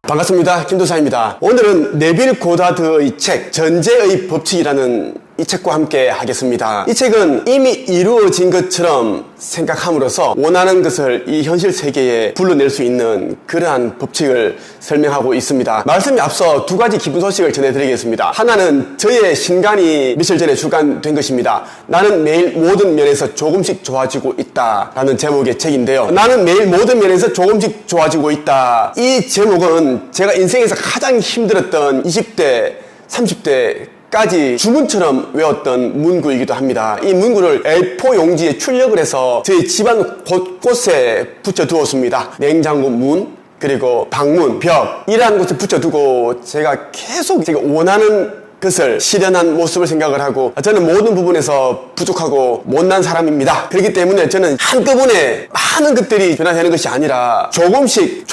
반갑습니다. 김도사입니다. 오늘은 네빌 고다드의 책 전제의 법칙이라는 이 책과 함께 하겠습니다. 이 책은 이미 이루어진 것처럼 생각함으로써 원하는 것을 이 현실 세계에 불러낼 수 있는 그러한 법칙을 설명하고 있습니다. 말씀에 앞서 두 가지 기쁜 소식을 전해드리겠습니다. 하나는 저의 신간이 며칠 전에 출간된 것입니다. 나는 매일 모든 면에서 조금씩 좋아지고 있다 라는 제목의 책인데요. 나는 매일 모든 면에서 조금씩 좋아지고 있다. 이 제목은 제가 인생에서 가장 힘들었던 20대, 30대 까지 주문처럼 외웠던 문구이기도 합니다. 이 문구를 A4 용지에 출력을 해서 저희 집안 곳곳에 붙여두었습니다. 냉장고 문, 그리고 방문, 벽 이러한 곳에 붙여두고 제가 계속 제가 원하는 것을 실현한 모습을 생각을 하고, 저는 모든 부분에서 부족하고 못난 사람입니다. 그렇기 때문에 저는 한꺼번에 많은 것들이 변화되는 것이 아니라 조금씩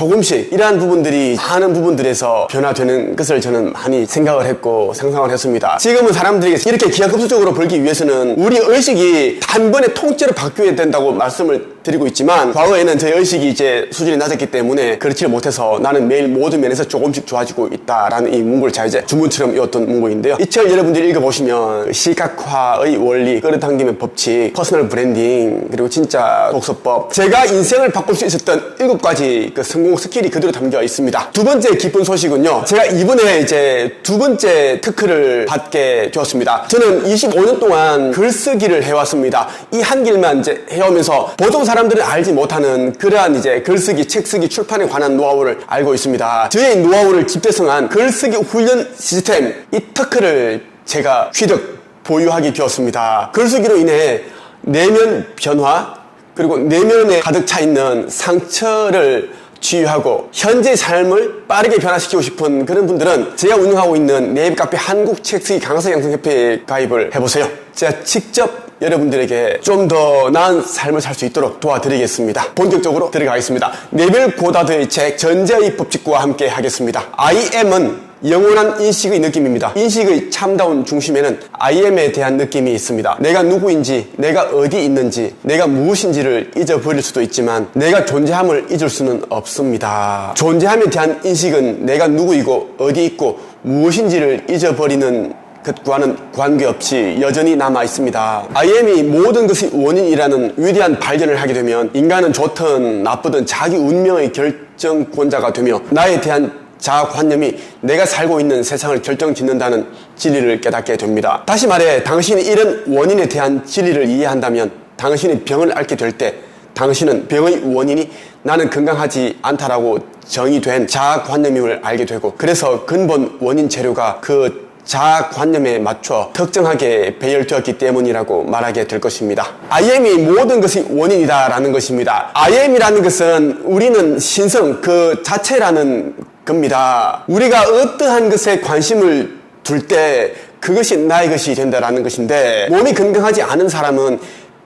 이러한 부분들이 많은 부분들에서 변화되는 것을 저는 많이 생각을 했고 상상을 했습니다. 지금은 사람들에게 이렇게 기하급수적으로 벌기 위해서는 우리 의식이 단번에 통째로 바뀌어야 된다고 말씀을 드리고 있지만, 과거에는 저희 의식이 이제 수준이 낮았기 때문에 그렇지 못해서 나는 매일 모든 면에서 조금씩 좋아지고 있다라는 이 문구를 잘 이제 주문처럼 외웠던 문구인데요. 이 책을 여러분들이 읽어보시면 시각화의 원리, 끌어당김의 법칙, 퍼스널 브랜딩, 그리고 진짜 독서법, 제가 인생을 바꿀 수 있었던 7가지 그 성공 스킬이 그대로 담겨 있습니다. 두 번째 기쁜 소식은요, 제가 이번에 이제 두 번째 특허를 받게 되었습니다. 저는 25년 동안 글쓰기를 해왔습니다. 이 한 길만 이제 해오면서 보통 사람들은 알지 못하는 그러한 이제 글쓰기, 책쓰기, 출판에 관한 노하우를 알고 있습니다. 저의 노하우를 집대성한 글쓰기 훈련 시스템, 이 특허를 제가 취득, 보유하게 되었습니다. 글쓰기로 인해 내면 변화, 그리고 내면에 가득 차 있는 상처를 치유하고 현재의 삶을 빠르게 변화시키고 싶은 그런 분들은 제가 운영하고 있는 네이버 카페 한국책쓰기 강사 양성협회에 가입을 해보세요. 제가 직접 여러분들에게 좀 더 나은 삶을 살 수 있도록 도와드리겠습니다. 본격적으로 들어가겠습니다. 네빌 고다드의 책 전제의 법칙과 함께 하겠습니다. I am은 영원한 인식의 느낌입니다. 인식의 참다운 중심에는 I am에 대한 느낌이 있습니다. 내가 누구인지, 내가 어디 있는지, 내가 무엇인지를 잊어버릴 수도 있지만 내가 존재함을 잊을 수는 없습니다. 존재함에 대한 인식은 내가 누구이고 어디 있고 무엇인지를 잊어버리는 것과는 관계없이 여전히 남아있습니다. I am이 모든 것의 원인이라는 위대한 발견을 하게 되면 인간은 좋든 나쁘든 자기 운명의 결정권자가 되며 나에 대한 자아관념이 내가 살고 있는 세상을 결정짓는다는 진리를 깨닫게 됩니다. 다시 말해, 당신이 이런 원인에 대한 진리를 이해한다면 당신이 병을 앓게 될 때 당신은 병의 원인이 나는 건강하지 않다라고 정의된 자아관념임을 알게 되고, 그래서 근본 원인 재료가 그 자아관념에 맞춰 특정하게 배열되었기 때문이라고 말하게 될 것입니다. I am이 모든 것의 원인이다 라는 것입니다. I am이라는 것은 우리는 신성 그 자체라는 겁니다. 우리가 어떠한 것에 관심을 둘 때 그것이 나의 것이 된다라는 것인데, 몸이 건강하지 않은 사람은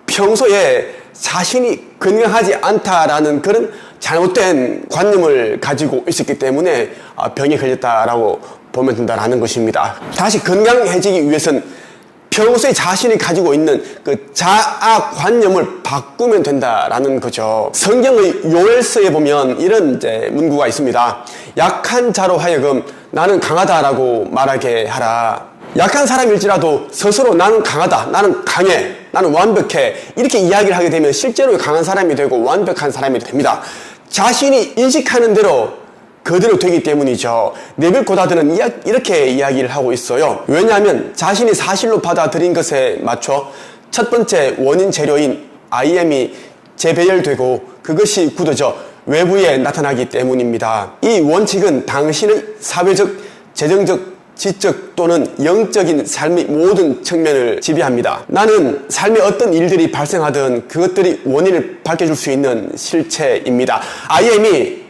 평소에 자신이 건강하지 않다라는 그런 잘못된 관념을 가지고 있었기 때문에 병에 걸렸다라고 보면 된다라는 것입니다. 다시 건강해지기 위해서는 평소에 자신이 가지고 있는 그 자아관념을 바꾸면 된다라는 거죠. 성경의 요엘서에 보면 이런 이제 문구가 있습니다. 약한 자로 하여금 나는 강하다라고 말하게 하라. 약한 사람일지라도 스스로 나는 강하다, 나는 강해, 나는 완벽해 이렇게 이야기를 하게 되면 실제로 강한 사람이 되고 완벽한 사람이 됩니다. 자신이 인식하는 대로 그대로 되기 때문이죠. 네빌 고다드는 이렇게 이야기를 하고 있어요. 왜냐하면 자신이 사실로 받아들인 것에 맞춰 첫 번째 원인 재료인 I am이 재배열되고 그것이 굳어져 외부에 나타나기 때문입니다. 이 원칙은 당신의 사회적, 재정적, 지적 또는 영적인 삶의 모든 측면을 지배합니다. 나는 삶에 어떤 일들이 발생하든 그것들이 원인을 밝혀줄 수 있는 실체입니다. I am이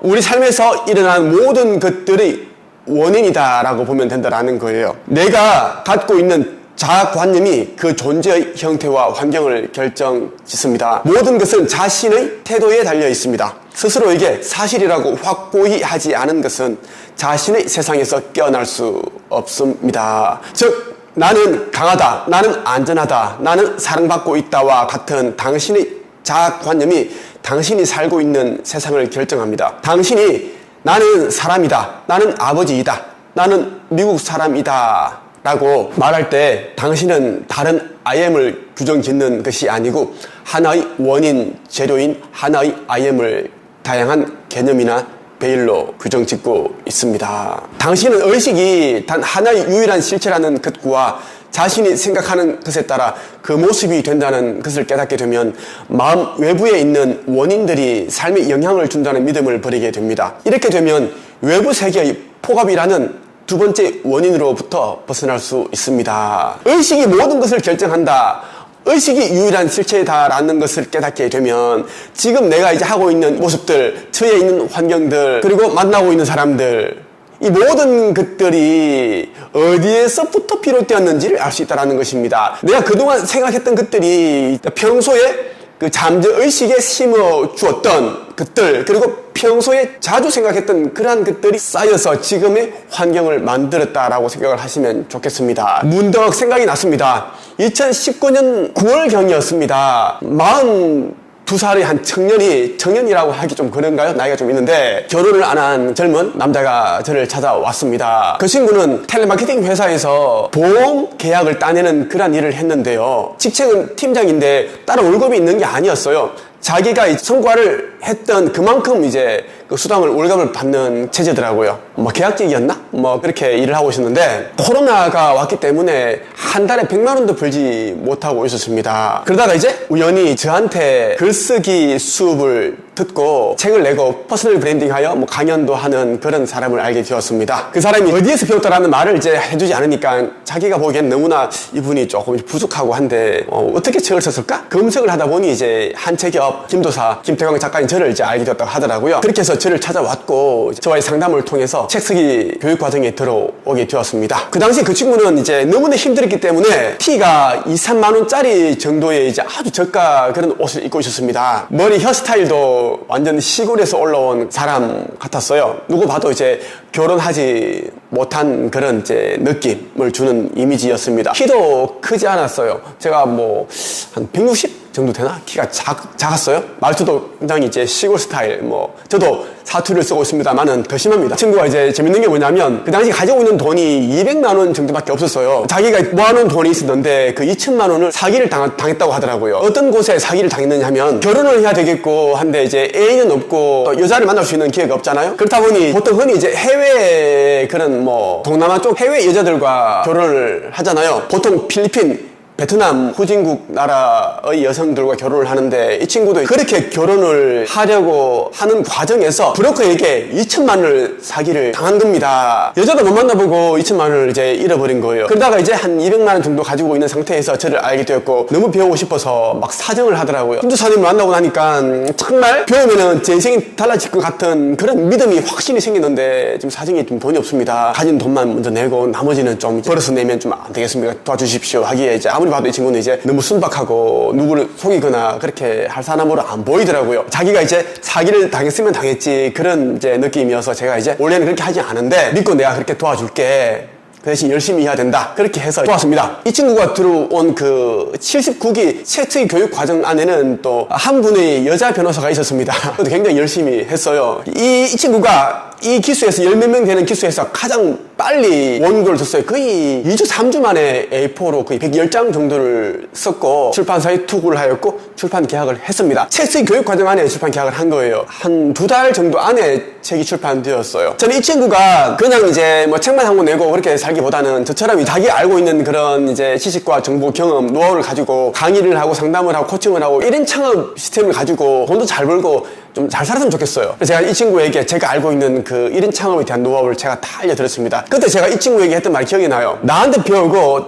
우리 삶에서 일어나는 모든 것들이 원인이다라고 보면 된다라는 거예요. 내가 갖고 있는 자아관념이 그 존재의 형태와 환경을 결정짓습니다. 모든 것은 자신의 태도에 달려 있습니다. 스스로에게 사실이라고 확고히 하지 않은 것은 자신의 세상에서 깨어날 수 없습니다. 즉 나는 강하다, 나는 안전하다, 나는 사랑받고 있다와 같은 당신의 자아관념이 당신이 살고 있는 세상을 결정합니다. 당신이 나는 사람이다, 나는 아버지이다, 나는 미국 사람이다 라고 말할 때 당신은 다른 I am을 규정짓는 것이 아니고 하나의 원인, 재료인 하나의 I am을 다양한 개념이나 베일로 규정짓고 있습니다. 당신은 의식이 단 하나의 유일한 실체라는 것과 자신이 생각하는 것에 따라 그 모습이 된다는 것을 깨닫게 되면 마음 외부에 있는 원인들이 삶에 영향을 준다는 믿음을 버리게 됩니다. 이렇게 되면 외부 세계의 폭압이라는 두 번째 원인으로부터 벗어날 수 있습니다. 의식이 모든 것을 결정한다. 의식이 유일한 실체다라는 것을 깨닫게 되면 지금 내가 이제 하고 있는 모습들, 처해 있는 환경들, 그리고 만나고 있는 사람들, 이 모든 것들이 어디에서부터 비롯되었는지를 알 수 있다는 것입니다. 내가 그동안 생각했던 것들이 평소에 그 잠재의식에 심어 주었던 것들, 그리고 평소에 자주 생각했던 그러한 것들이 쌓여서 지금의 환경을 만들었다라고 생각을 하시면 좋겠습니다. 문득 생각이 났습니다. 2019년 9월경이었습니다. 42살의 한 청년이라고 하기 좀 그런가요? 나이가 좀 있는데 결혼을 안 한 젊은 남자가 저를 찾아왔습니다. 그 친구는 텔레마케팅 회사에서 보험 계약을 따내는 그런 일을 했는데요. 직책은 팀장인데 따로 월급이 있는 게 아니었어요. 자기가 성과를 했던 그만큼 이제 그 수당을 월급을 받는 체제더라고요. 계약직이었나? 그렇게 일을 하고 있었는데 코로나가 왔기 때문에 한 달에 100만 원도 벌지 못하고 있었습니다. 그러다가 이제 우연히 저한테 글쓰기 수업을 듣고 책을 내고 퍼스널 브랜딩하여 강연도 하는 그런 사람을 알게 되었습니다. 그 사람이 어디에서 배웠다라는 말을 이제 해주지 않으니까 자기가 보기엔 너무나 이분이 조금 부족하고 한데 어떻게 책을 썼을까? 검색을 하다 보니 이제 한 책업 김도사 김태광 작가인 저를 이제 알게 되었다고 하더라고요. 그렇게 해서 저를 찾아왔고 저와의 상담을 통해서 책 쓰기 교육 과정에 들어오게 되었습니다. 그 당시 그 친구는 이제 너무나 힘들었기 때문에 티가 2, 3만 원짜리 정도의 이제 아주 저가 그런 옷을 입고 있었습니다. 머리 헤어스타일도 완전 시골에서 올라온 사람 같았어요. 누구 봐도 이제 결혼하지 못한 그런 이제 느낌을 주는 이미지였습니다. 키도 크지 않았어요. 제가 한 160 정도 되나? 키가 작았어요. 말투도 굉장히 이제 시골 스타일. 저도 사투리를 쓰고 있습니다만은 더 심합니다. 친구가 이제 재밌는 게 뭐냐면 그 당시 가지고 있는 돈이 200만 원 정도밖에 없었어요. 자기가 모아놓은 돈이 있었는데 그 2천만 원을 사기를 당했다고 하더라고요. 어떤 곳에 사기를 당했느냐 하면 결혼을 해야 되겠고 한데 이제 애인은 없고 또 여자를 만날 수 있는 기회가 없잖아요. 그렇다 보니 보통 흔히 이제 해외 그런 동남아 쪽 해외 여자들과 결혼을 하잖아요. 보통 필리핀, 베트남, 후진국 나라의 여성들과 결혼을 하는데 이 친구도 그렇게 결혼을 하려고 하는 과정에서 브로커에게 2천만 원을 사기를 당한 겁니다. 여자도 못 만나보고 2천만 원을 이제 잃어버린 거예요. 그러다가 이제 한 200만 원 정도 가지고 있는 상태에서 저를 알게 되었고 너무 배우고 싶어서 사정을 하더라고요. 김도사님을 만나고 나니까 정말 배우면은 제 인생이 달라질 것 같은 그런 믿음이 확신이 생겼는데 지금 사정이 좀 돈이 없습니다. 가진 돈만 먼저 내고 나머지는 좀 벌어서 내면 좀 안 되겠습니까? 도와주십시오 하기에 이제 아무리 봐도 이 친구는 이제 너무 순박하고 누구를 속이거나 그렇게 할 사람으로 안 보이더라고요. 자기가 이제 사기를 당했으면 당했지 그런 이제 느낌이어서 제가 이제 원래는 그렇게 하지 않은데 믿고 내가 그렇게 도와줄게. 그 대신 열심히 해야 된다. 그렇게 해서 도왔습니다. 이 친구가 들어온 그 79기 최초의 교육 과정 안에는 또 한 분의 여자 변호사가 있었습니다. 그것도 굉장히 열심히 했어요. 이 친구가 이 기수에서 10몇 명 되는 기수에서 가장 빨리 원고를 썼어요. 거의 2주, 3주 만에 A4로 거의 110장 정도를 썼고 출판사에 투구를 하였고 출판 계약을 했습니다. 최초의 교육 과정 안에 출판 계약을 한 거예요. 한 2달 정도 안에 책이 출판되었어요. 저는 이 친구가 그냥 이제 책만 한 권 내고 그렇게 살기보다는 저처럼 자기 알고 있는 그런 이제 지식과 정보, 경험, 노하우를 가지고 강의를 하고 상담을 하고 코칭을 하고 이런 창업 시스템을 가지고 돈도 잘 벌고 좀 잘 살았으면 좋겠어요. 그래서 제가 이 친구에게 제가 알고 있는 그 1인 창업에 대한 노하우를 제가 다 알려드렸습니다. 그때 제가 이 친구에게 했던 말이 기억이 나요. 나한테 배우고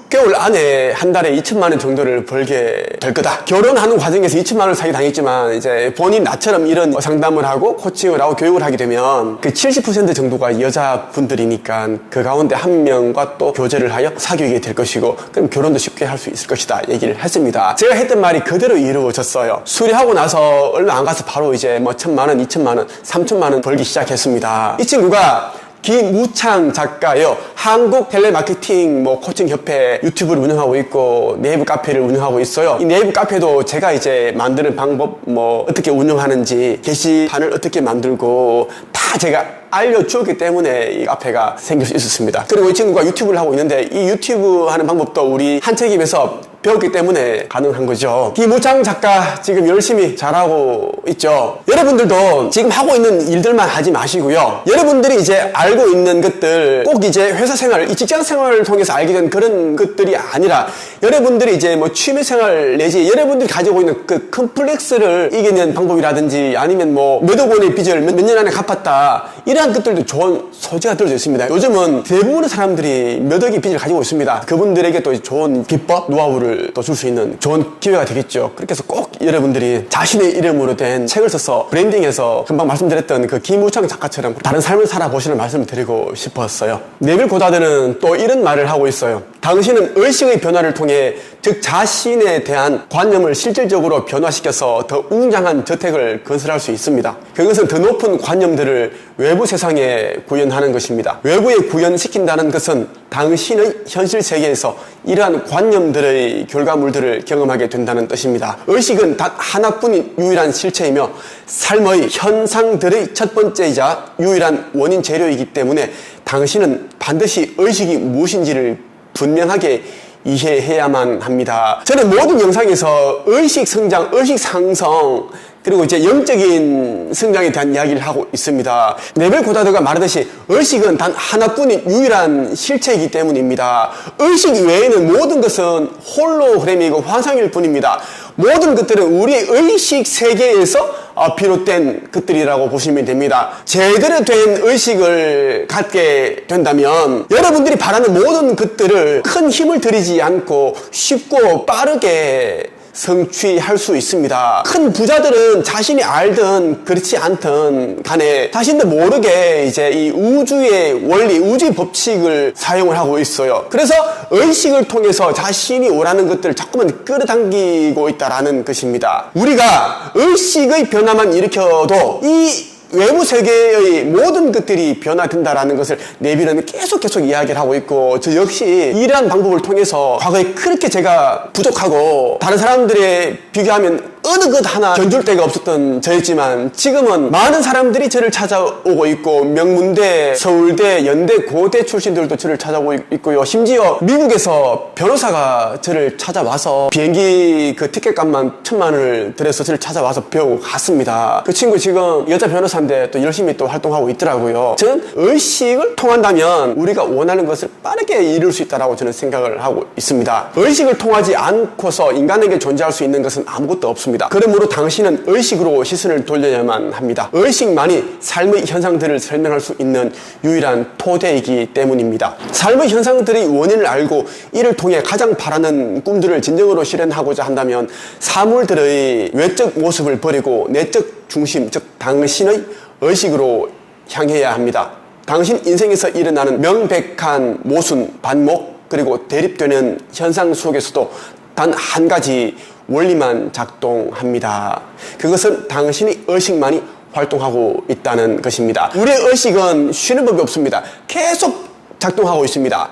6개월 안에 한 달에 2천만 원 정도를 벌게 될 거다. 결혼하는 과정에서 2천만 원을 사기 당했지만 이제 본인 나처럼 이런 상담을 하고 코칭을 하고 교육을 하게 되면 그 70% 정도가 여자분들이니까 그 가운데 한 명과 또 교제를 하여 사귀게 될 것이고 그럼 결혼도 쉽게 할 수 있을 것이다 얘기를 했습니다. 제가 했던 말이 그대로 이루어졌어요. 수리하고 나서 얼마 안 가서 바로 이제 뭐 1,000만 원, 2천만 원, 3천만 원 벌기 시작했습니다. 이 친구가 김우창 작가요. 한국 텔레마케팅 코칭 협회 유튜브를 운영하고 있고 네이버 카페를 운영하고 있어요. 이 네이버 카페도 제가 이제 만드는 방법 어떻게 운영하는지 게시판을 어떻게 만들고 다 제가 알려주었기 때문에 이 카페가 생길 수 있었습니다. 그리고 이 친구가 유튜브를 하고 있는데 이 유튜브 하는 방법도 우리 한책임에서 배웠기 때문에 가능한 거죠. 김우창 작가 지금 열심히 잘하고 있죠. 여러분들도 지금 하고 있는 일들만 하지 마시고요. 여러분들이 이제 알고 있는 것들 꼭 이제 회사 생활, 이 직장 생활을 통해서 알게 된 그런 것들이 아니라 여러분들이 이제 취미 생활 내지 여러분들이 가지고 있는 그 컴플렉스를 이기는 방법이라든지 아니면 몇 억 원의 빚을 몇 년 안에 갚았다 이러한 것들도 좋은 소재가 들어져 있습니다. 요즘은 대부분의 사람들이 몇 억의 빚을 가지고 있습니다. 그분들에게 또 좋은 기법, 노하우를 또 줄 수 있는 좋은 기회가 되겠죠. 그렇게 해서 꼭 여러분들이 자신의 이름으로 된 책을 써서 브랜딩해서 금방 말씀드렸던 그 김우창 작가처럼 다른 삶을 살아보시는 말씀을 드리고 싶었어요. 네빌 고다드는 또 이런 말을 하고 있어요. 당신은 의식의 변화를 통해 즉 자신에 대한 관념을 실질적으로 변화시켜서 더 웅장한 저택을 건설할 수 있습니다. 그것은 더 높은 관념들을 외부 세상에 구현하는 것입니다. 외부에 구현시킨다는 것은 당신의 현실 세계에서 이러한 관념들의 결과물들을 경험하게 된다는 뜻입니다. 의식은 단 하나뿐인 유일한 실체이며 삶의 현상들의 첫 번째이자 유일한 원인 재료이기 때문에 당신은 반드시 의식이 무엇인지를 분명하게 이해해야만 합니다. 저는 모든 영상에서 의식 성장, 의식 상성 그리고 이제 영적인 성장에 대한 이야기를 하고 있습니다. 네벨 고다드가 말하듯이 의식은 단 하나뿐인 유일한 실체이기 때문입니다. 의식 외에는 모든 것은 홀로그램이고 환상일 뿐입니다. 모든 것들은 우리의 의식 세계에서 비롯된 것들이라고 보시면 됩니다. 제대로 된 의식을 갖게 된다면 여러분들이 바라는 모든 것들을 큰 힘을 들이지 않고 쉽고 빠르게 성취할 수 있습니다. 큰 부자들은 자신이 알든 그렇지 않든 간에 자신도 모르게 이제 이 우주의 원리, 우주의 법칙을 사용을 하고 있어요. 그래서 의식을 통해서 자신이 원하는 것들을 자꾸만 끌어당기고 있다라는 것입니다. 우리가 의식의 변화만 일으켜도 이 외부 세계의 모든 것들이 변화된다라는 것을 네빌은 계속 이야기를 하고 있고 저 역시 이러한 방법을 통해서 과거에 그렇게 제가 부족하고 다른 사람들에 비교하면 어느 것 하나 견줄 데가 없었던 저였지만 지금은 많은 사람들이 저를 찾아오고 있고 명문대, 서울대, 연대, 고대 출신들도 저를 찾아오고 있고요. 심지어 미국에서 변호사가 저를 찾아와서 비행기 그 티켓값만 1,000만 원을 들여서 저를 찾아와서 배우고 갔습니다. 그 친구 지금 여자 변호사인데 또 열심히 또 활동하고 있더라고요. 저는 의식을 통한다면 우리가 원하는 것을 빠르게 이룰 수 있다고 저는 생각을 하고 있습니다. 의식을 통하지 않고서 인간에게 존재할 수 있는 것은 아무것도 없습니다. 그러므로 당신은 의식으로 시선을 돌려야만 합니다. 의식만이 삶의 현상들을 설명할 수 있는 유일한 토대이기 때문입니다. 삶의 현상들의 원인을 알고 이를 통해 가장 바라는 꿈들을 진정으로 실현하고자 한다면 사물들의 외적 모습을 버리고 내적 중심, 즉 당신의 의식으로 향해야 합니다. 당신 인생에서 일어나는 명백한 모순, 반목, 그리고 대립되는 현상 속에서도 단 한 가지 원리만 작동합니다. 그것은 당신의 의식만이 활동하고 있다는 것입니다. 우리의 의식은 쉬는 법이 없습니다. 계속 작동하고 있습니다.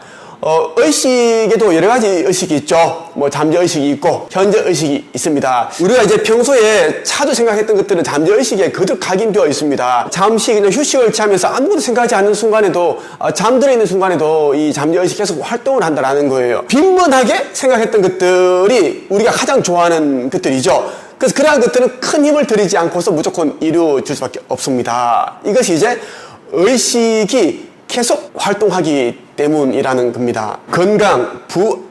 의식에도 여러 가지 의식이 있죠. 잠재의식이 있고 현재의식이 있습니다. 우리가 이제 평소에 자주 생각했던 것들은 잠재의식에 그대로 각인되어 있습니다. 잠시 그냥 휴식을 취하면서 아무것도 생각하지 않는 순간에도 잠들어 있는 순간에도 이 잠재의식이 계속 활동을 한다는 거예요. 빈번하게 생각했던 것들이 우리가 가장 좋아하는 것들이죠. 그래서 그러한 것들은 큰 힘을 들이지 않고서 무조건 이루어질 수밖에 없습니다. 이것이 이제 의식이 계속 활동하기 때문이라는 겁니다. 건강,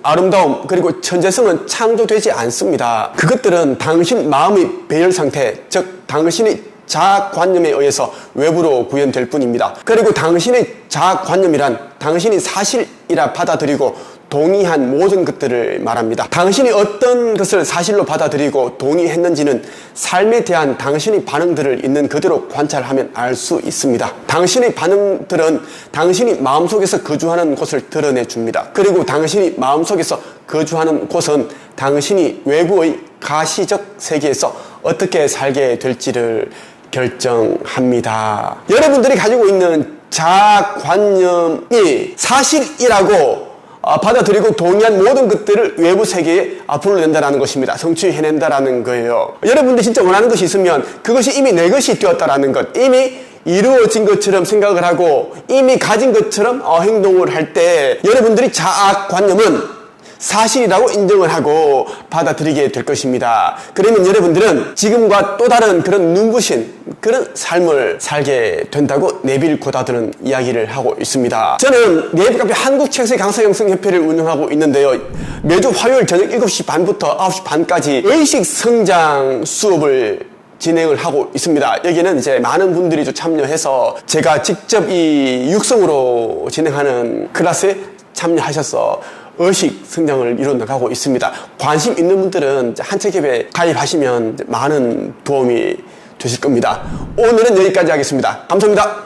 아름다움, 그리고 천재성은 창조되지 않습니다. 그것들은 당신 마음의 배열 상태, 즉 당신의 자아관념에 의해서 외부로 구현될 뿐입니다. 그리고 당신의 자아관념이란 당신이 사실이라 받아들이고 동의한 모든 것들을 말합니다. 당신이 어떤 것을 사실로 받아들이고 동의했는지는 삶에 대한 당신의 반응들을 있는 그대로 관찰하면 알 수 있습니다. 당신의 반응들은 당신이 마음속에서 거주하는 곳을 드러내 줍니다. 그리고 당신이 마음속에서 거주하는 곳은 당신이 외부의 가시적 세계에서 어떻게 살게 될지를 결정합니다. 여러분들이 가지고 있는 자아관념이 사실이라고 받아들이고 동의한 모든 것들을 외부 세계에 불러낸다는 것입니다. 성취해낸다는 거예요. 여러분들이 진짜 원하는 것이 있으면 그것이 이미 내 것이 되었다는 것, 이미 이루어진 것처럼 생각을 하고 이미 가진 것처럼 행동을 할 때 여러분들이 자아관념은 사실이라고 인정을 하고 받아들이게 될 것입니다. 그러면 여러분들은 지금과 또 다른 그런 눈부신 그런 삶을 살게 된다고 네빌 고다드는 이야기를 하고 있습니다. 저는 네이버 카페 한국책세 강사형성협회를 운영하고 있는데요. 매주 화요일 저녁 7시 반부터 9시 반까지 의식 성장 수업을 진행을 하고 있습니다. 여기는 이제 많은 분들이 참여해서 제가 직접 이 육성으로 진행하는 클래스에 참여하셔서 의식 성장을 이뤄 나가고 있습니다. 관심 있는 분들은 한책협에 가입하시면 많은 도움이 되실 겁니다. 오늘은 여기까지 하겠습니다. 감사합니다.